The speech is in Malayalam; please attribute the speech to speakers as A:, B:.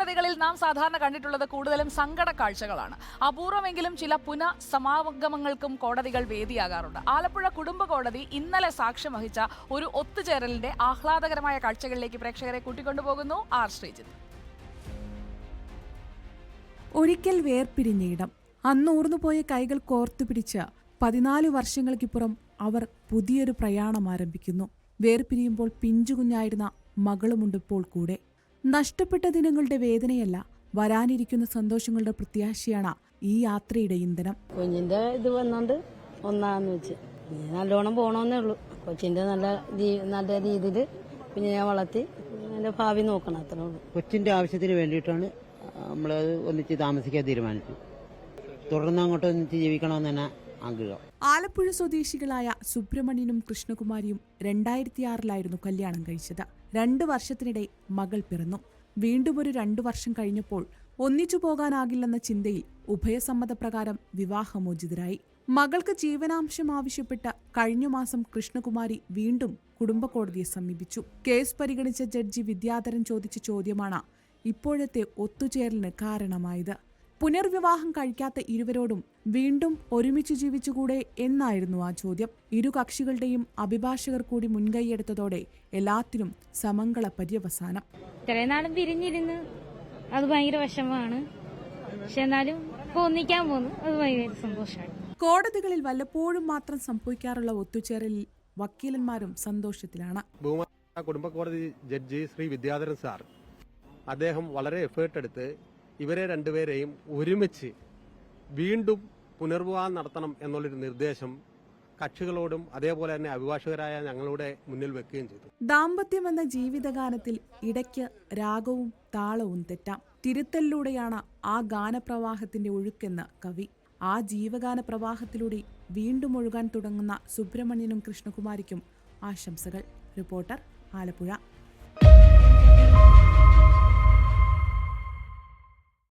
A: കോടതികളിൽ നാം സാധാരണ കണ്ടിട്ടുള്ളത് കൂടുതലും സങ്കട കാഴ്ചകളാണ്. അപൂർവമെങ്കിലും ചില പുനഃസമാഗമങ്ങൾക്കും കോടതികൾ വേദിയാകാറുണ്ട്. ആലപ്പുഴ കുടുംബ കോടതി ഇന്നലെ സാക്ഷ്യം വഹിച്ച ഒരു ഒത്തുചേരലിന്റെ ആഹ്ലാദകരമായ കാഴ്ചകളിലേക്ക് പ്രേക്ഷകരെ കൂട്ടിക്കൊണ്ടുപോകുന്നു ആർ ശ്രീജിത്ത്.
B: ഒരിക്കൽ വേർപിരിഞ്ഞയിടം, അന്നൂർന്നുപോയ കൈകൾ കോർത്തുപിടിച്ച് 14 വർഷങ്ങൾക്കിപ്പുറം അവർ പുതിയൊരു പ്രയാണം ആരംഭിക്കുന്നു. വേർപിരിയുമ്പോൾ പിഞ്ചുകുഞ്ഞായിരുന്ന മകളുമുണ്ടിപ്പോൾ കൂടെ. നഷ്ടപ്പെട്ട ദിനങ്ങളുടെ വേദനയല്ല, വരാനിരിക്കുന്ന സന്തോഷങ്ങളുടെ പ്രത്യാശയാണ് ഈ യാത്രയുടെ ഇന്ധനം.
C: കുഞ്ഞിന്റെ ഇത് വന്നോണ്ട് ഒന്നാന്ന് വെച്ച് നല്ലോണം പോണോന്നേ ഉള്ളൂ. കൊച്ചിന്റെ നല്ല രീതിയിൽ കുഞ്ഞിനെ വളർത്തി എന്റെ ഭാവി നോക്കണം, അത്രേ ഉള്ളൂ.
D: കൊച്ചിന്റെ ആവശ്യത്തിന് വേണ്ടിയിട്ടാണ് നമ്മളത് ഒന്നിച്ച് താമസിക്കാൻ തീരുമാനിച്ചു. തുടർന്ന് അങ്ങോട്ട് ഒന്നിച്ച് ജീവിക്കണമെന്ന് തന്നെ ആഗ്രഹം.
B: ആലപ്പുഴ സ്വദേശികളായ സുബ്രഹ്മണ്യനും കൃഷ്ണകുമാരിയും 2006 കല്യാണം കഴിച്ചത്. 2 വർഷത്തിനിടെ മകൾ പിറന്നു. വീണ്ടും ഒരു 2 വർഷം കഴിഞ്ഞപ്പോൾ ഒന്നിച്ചു പോകാനാകില്ലെന്ന ചിന്തയിൽ ഉഭയസമ്മതപ്രകാരം വിവാഹമോചിതരായി. മകൾക്ക് ജീവനാംശം ആവശ്യപ്പെട്ട് കഴിഞ്ഞ മാസം കൃഷ്ണകുമാരി വീണ്ടും കുടുംബ കോടതിയെ സമീപിച്ചു. കേസ് പരിഗണിച്ച ജഡ്ജി വിദ്യാധരൻ ചോദിച്ച ചോദ്യമാണ് ഇപ്പോഴത്തെ ഒത്തുചേരലിന് കാരണമായത്. പുനർവിവാഹം കഴിക്കാത്ത ഇരുവരോടും വീണ്ടും ഒരുമിച്ച് ജീവിച്ചുകൂടെ എന്നായിരുന്നു ആ ചോദ്യം. ഇരു കക്ഷികളുടെയും അഭിഭാഷകർ കൂടി മുൻകൈയെടുത്തതോടെ എല്ലാത്തിനും സമംഗള പര്യവസാനം.
E: ഇത്രയും നാളും പിരിഞ്ഞിരുന്ന് അത് ഭയങ്കര വിഷമമാണ്. പക്ഷെ എന്നാലും ഒന്നിക്കാൻ പോകുന്നു, അത് ഭയങ്കര സന്തോഷമാണ്.
B: കോടതികളിൽ വല്ലപ്പോഴും മാത്രം സംഭവിക്കാറുള്ള ഒത്തുചേരലിൽ വക്കീലന്മാരും സന്തോഷത്തിലാണ്.
F: കുടുംബ കോടതി ജഡ്ജി ശ്രീ വിദ്യാധരൻ സാർ, അദ്ദേഹം വളരെ എഫേർട്ട് എടുത്ത് ഇവരെ രണ്ടുപേരെയും ഒരുമിച്ച് വീണ്ടും പുനർവിവാഹം നടത്തണം എന്നുള്ളൊരു നിർദ്ദേശം കക്ഷികളോടും അതേപോലെ തന്നെ അഭിഭാഷകരായ ഞങ്ങളുടെ മുന്നിൽ വെക്കുകയും ചെയ്തു.
B: ദാമ്പത്യമെന്ന ജീവിതഗാനത്തിൽ ഇടയ്ക്ക് രാഗവും താളവും തെറ്റാം. തിരുത്തലിലൂടെയാണ് ആ ഗാനപ്രവാഹത്തിന്റെ ഒഴുക്കെന്ന് കവി. ആ ജീവഗാന പ്രവാഹത്തിലൂടെ വീണ്ടും ഒഴുകാൻ തുടങ്ങുന്ന സുബ്രഹ്മണ്യനും കൃഷ്ണകുമാരിക്കും ആശംസകൾ. റിപ്പോർട്ടർ, ആലപ്പുഴ.